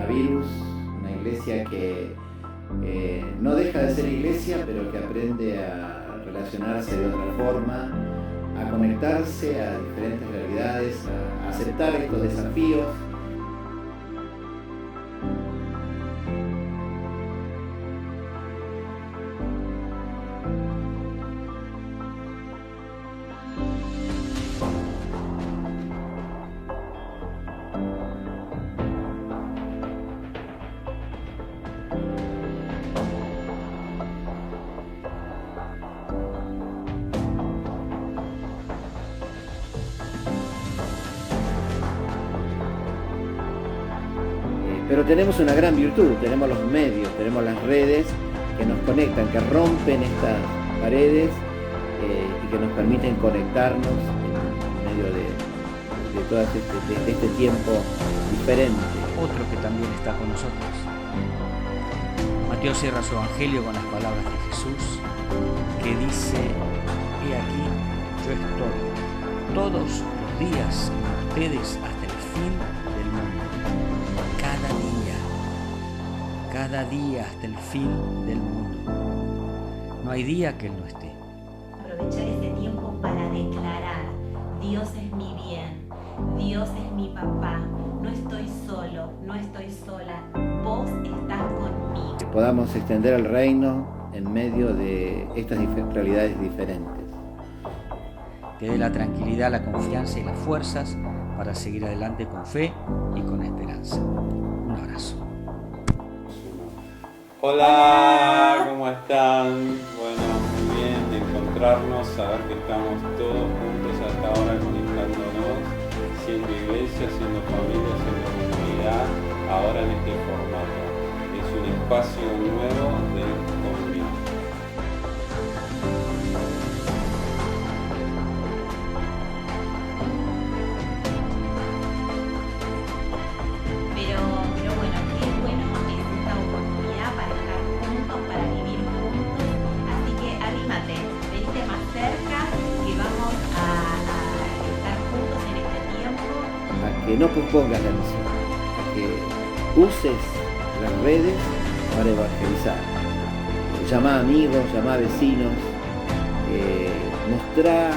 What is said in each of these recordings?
coronavirus, una iglesia que no deja de ser iglesia, pero que aprende a relacionarse de otra forma, a conectarse a diferentes realidades, a aceptar estos desafíos. Pero tenemos una gran virtud, tenemos los medios, tenemos las redes que nos conectan, que rompen estas paredes y que nos permiten conectarnos en medio de todo este tiempo diferente. Otro que también está con nosotros. Mateo cierra su evangelio con las palabras de Jesús, que dice: he aquí, yo estoy todos los días con ustedes hasta el fin del mundo. Cada día hasta el fin del mundo. No hay día que Él no esté. Aprovechar este tiempo para declarar: Dios es mi bien, Dios es mi papá, no estoy solo, no estoy sola, vos estás conmigo. Que podamos extender el reino en medio de estas realidades diferentes. Te dé la tranquilidad, la confianza y las fuerzas para seguir adelante con fe y con esperanza. Un abrazo. Hola, ¿cómo están? Bueno, muy bien de encontrarnos, saber que estamos todos juntos hasta ahora conectándonos, siendo iglesia, siendo familia, siendo comunidad, ahora en este formato. Es un espacio nuevo de comunión. Pero bueno, qué bueno es esta oportunidad para estar juntos, para vivir juntos. Así que arrímate, venite más cerca, que vamos a estar juntos en este tiempo. A que no pospongas la misión, a que uses las redes para evangelizar. Llama a amigos, llama a vecinos, mostrá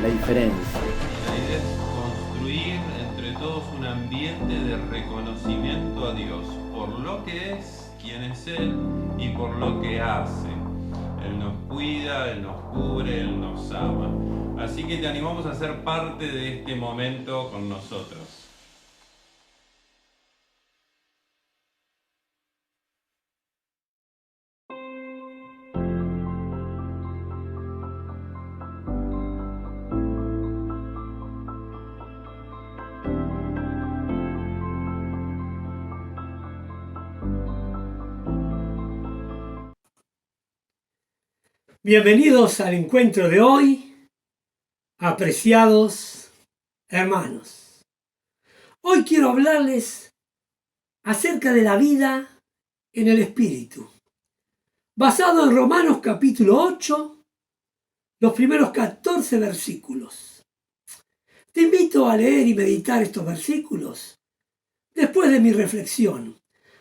la diferencia. La idea es construir entre todos un ambiente de reconocimiento a Dios por lo que es, quién es Él y por lo que hace. Él nos cuida, Él nos cubre, Él nos ama. Así que te animamos a ser parte de este momento con nosotros. Bienvenidos al encuentro de hoy, apreciados hermanos. Hoy quiero hablarles acerca de la vida en el Espíritu, basado en Romanos capítulo 8, los primeros 14 versículos. Te invito a leer y meditar estos versículos después de mi reflexión.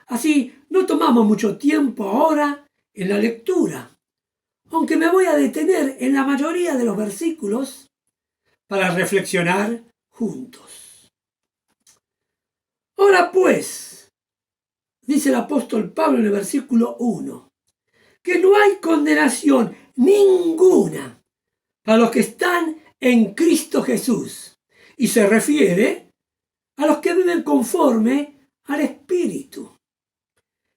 Así no tomamos mucho tiempo ahora en la lectura, aunque me voy a detener en la mayoría de los versículos para reflexionar juntos. Ahora pues, dice el apóstol Pablo en el versículo 1, que no hay condenación ninguna para los que están en Cristo Jesús, y se refiere a los que viven conforme al Espíritu.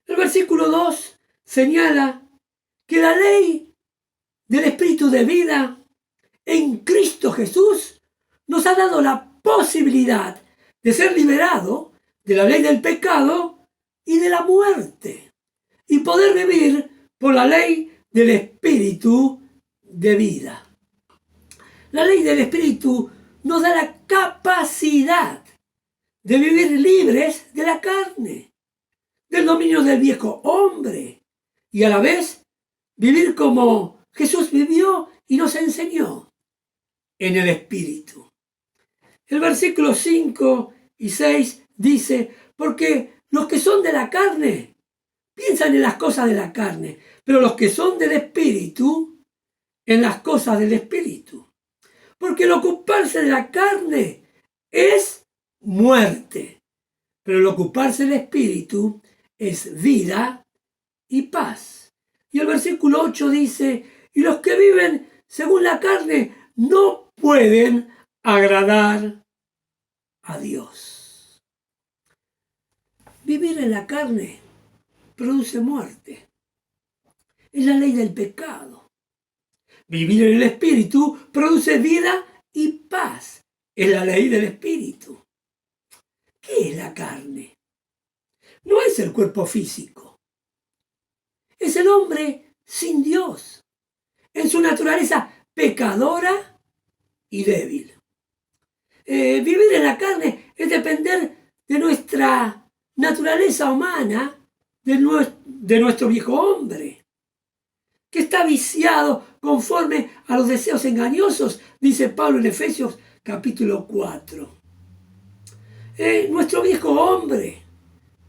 El versículo 2 señala que la ley del Espíritu de vida en Cristo Jesús nos ha dado la posibilidad de ser liberado de la ley del pecado y de la muerte y poder vivir por la ley del Espíritu de vida. La ley del Espíritu nos da la capacidad de vivir libres de la carne, del dominio del viejo hombre y a la vez vivir como Jesús vivió y nos enseñó en el Espíritu. El versículo 5 y 6 dice: porque los que son de la carne piensan en las cosas de la carne, pero los que son del Espíritu, en las cosas del Espíritu. Porque el ocuparse de la carne es muerte, pero el ocuparse del Espíritu es vida y paz. Y el versículo 8 dice, y los que viven según la carne no pueden agradar a Dios. Vivir en la carne produce muerte. Es la ley del pecado. Vivir en el Espíritu produce vida y paz. Es la ley del Espíritu. ¿Qué es la carne? No es el cuerpo físico. Es el hombre sin Dios, en su naturaleza pecadora y débil. Vivir en la carne es depender de nuestra naturaleza humana, de nuestro viejo hombre, que está viciado conforme a los deseos engañosos, dice Pablo en Efesios capítulo 4. Nuestro viejo hombre,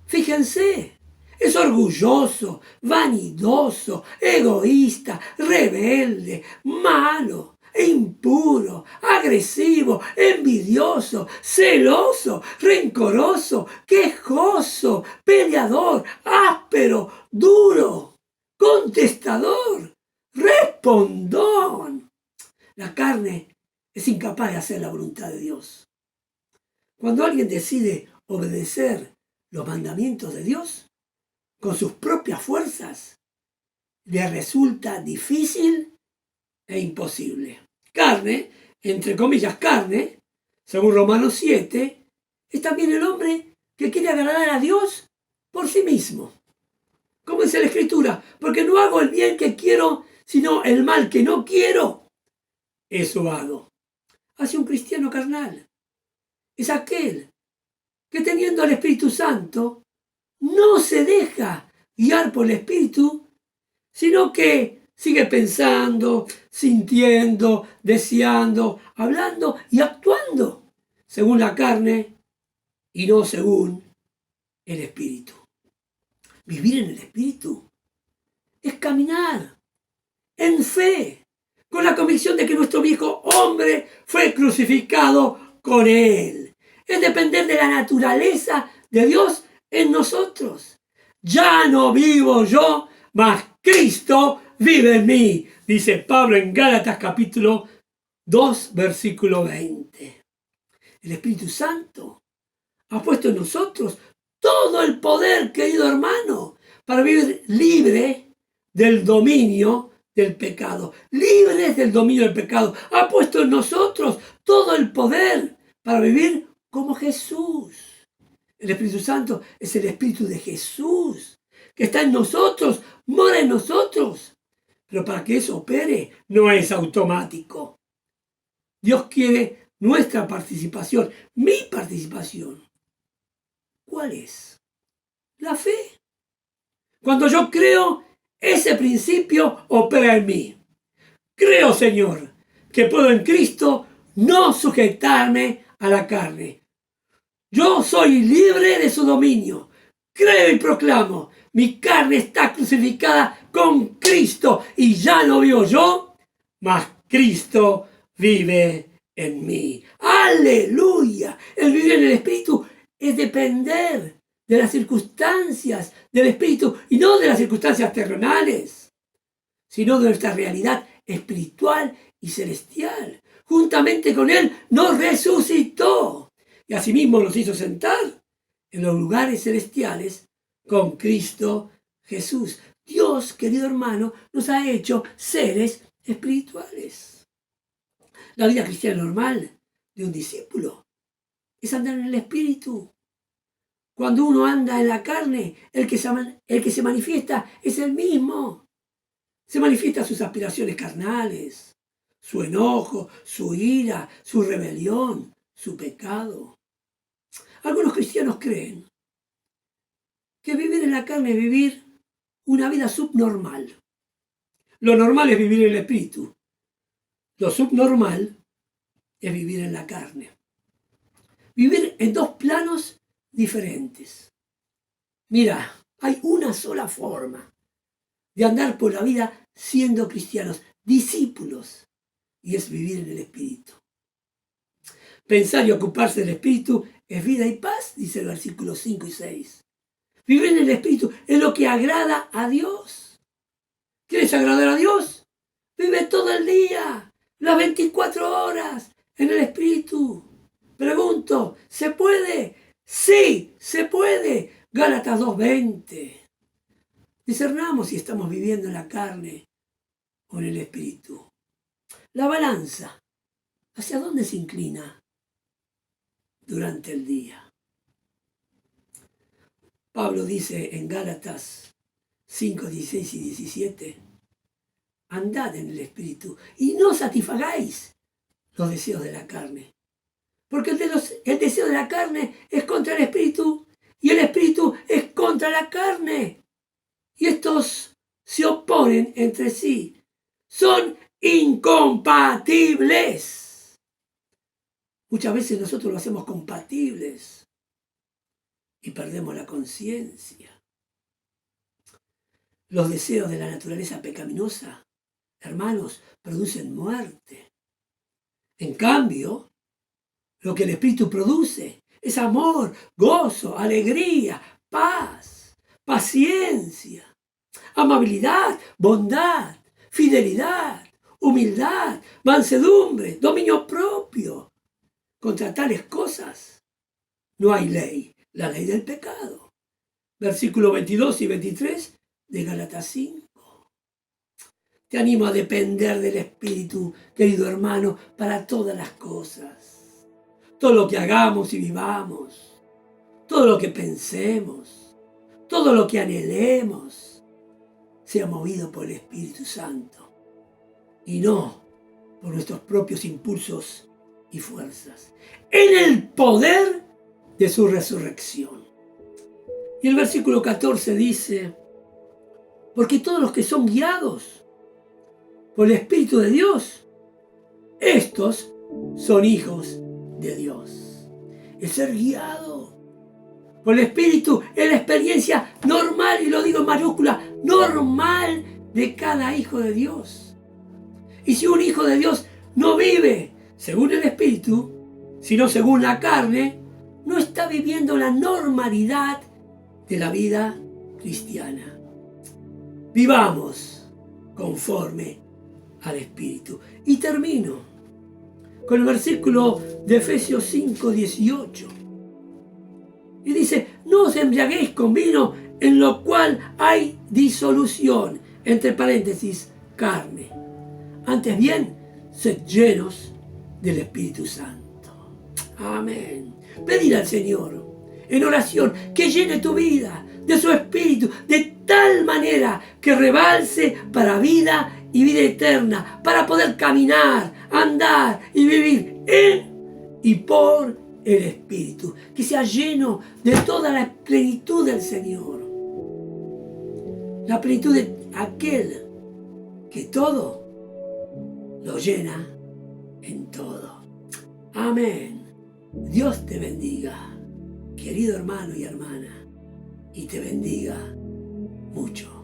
fíjense, es orgulloso, vanidoso, egoísta, rebelde, malo, impuro, agresivo, envidioso, celoso, rencoroso, quejoso, peleador, áspero, duro, contestador, respondón. La carne es incapaz de hacer la voluntad de Dios. Cuando alguien decide obedecer los mandamientos de Dios con sus propias fuerzas, le resulta difícil e imposible. Carne, entre comillas carne, según Romanos 7, es también el hombre que quiere agradar a Dios por sí mismo. Como dice la Escritura, porque no hago el bien que quiero, sino el mal que no quiero, eso hago. Hace un cristiano carnal. Es aquel que teniendo al Espíritu Santo no se deja guiar por el Espíritu, sino que sigue pensando, sintiendo, deseando, hablando y actuando según la carne y no según el Espíritu. Vivir en el Espíritu es caminar en fe, con la convicción de que nuestro viejo hombre fue crucificado con Él. Es depender de la naturaleza de Dios en nosotros. Ya no vivo yo, mas Cristo vive en mí, dice Pablo en Gálatas capítulo 2, versículo 20. El Espíritu Santo ha puesto en nosotros todo el poder, querido hermano, para vivir libre del dominio del pecado. Libres del dominio del pecado. Ha puesto en nosotros todo el poder para vivir como Jesús. El Espíritu Santo es el Espíritu de Jesús, que está en nosotros, mora en nosotros. Pero para que eso opere, no es automático. Dios quiere nuestra participación, mi participación. ¿Cuál es? La fe. Cuando yo creo, ese principio opera en mí. Creo, Señor, que puedo en Cristo no sujetarme a la carne. Yo soy libre de su dominio. Creo y proclamo, mi carne está crucificada con Cristo y ya no vivo yo, mas Cristo vive en mí. ¡Aleluya! El vivir en el Espíritu es depender de las circunstancias del Espíritu y no de las circunstancias terrenales, sino de nuestra realidad espiritual y celestial. Juntamente con Él nos resucitó y asimismo nos hizo sentar en los lugares celestiales con Cristo Jesús. Dios, querido hermano, nos ha hecho seres espirituales. La vida cristiana normal de un discípulo es andar en el Espíritu. Cuando uno anda en la carne, el que se manifiesta es el mismo. Se manifiestan sus aspiraciones carnales, su enojo, su ira, su rebelión, su pecado. Algunos cristianos creen que vivir en la carne es vivir una vida subnormal. Lo normal es vivir en el Espíritu. Lo subnormal es vivir en la carne. Vivir en dos planos diferentes. Mira, hay una sola forma de andar por la vida siendo cristianos, discípulos, y es vivir en el Espíritu. Pensar y ocuparse del Espíritu es vida y paz, dice el versículo 5 y 6. Vivir en el Espíritu es lo que agrada a Dios. ¿Quieres agradar a Dios? Vive todo el día, las 24 horas en el Espíritu. Pregunto, ¿se puede? Sí, se puede. Gálatas 2:20. Discernamos si estamos viviendo en la carne o en el Espíritu. La balanza, ¿hacia dónde se inclina durante el día? Pablo dice en Gálatas 5, 16 y 17, andad en el Espíritu y no satisfagáis los deseos de la carne. Porque el deseo de la carne es contra el Espíritu y el Espíritu es contra la carne. Y estos se oponen entre sí. Son incompatibles. Muchas veces nosotros lo hacemos compatibles y perdemos la conciencia. Los deseos de la naturaleza pecaminosa, hermanos, producen muerte. En cambio, lo que el Espíritu produce es amor, gozo, alegría, paz, paciencia, amabilidad, bondad, fidelidad, humildad, mansedumbre, dominio propio. Contra tales cosas no hay ley, la ley del pecado. Versículos 22 y 23 de Gálatas 5. Te animo a depender del Espíritu, querido hermano, para todas las cosas. Todo lo que hagamos y vivamos, todo lo que pensemos, todo lo que anhelemos, sea movido por el Espíritu Santo y no por nuestros propios impulsos y fuerzas, en el poder de su resurrección. Y el versículo 14 dice, porque todos los que son guiados por el Espíritu de Dios, estos son hijos de Dios. El ser guiado por el Espíritu es la experiencia normal, y lo digo en mayúscula, normal de cada hijo de Dios. Y si un hijo de Dios no vive según el Espíritu, sino según la carne, no está viviendo la normalidad de la vida cristiana. Vivamos conforme al Espíritu. Y termino con el versículo de Efesios 5, 18. Y dice, no os embriaguéis con vino, en lo cual hay disolución, entre paréntesis, carne. Antes bien, sed llenos del Espíritu Santo. Amén. Pedir al Señor en oración que llene tu vida de su Espíritu, de tal manera que rebalse para vida y vida eterna, para poder caminar, andar y vivir en y por el Espíritu, que sea lleno de toda la plenitud del Señor, la plenitud de aquel que todo lo llena en todo. Amén. Dios te bendiga, querido hermano y hermana, y te bendiga mucho.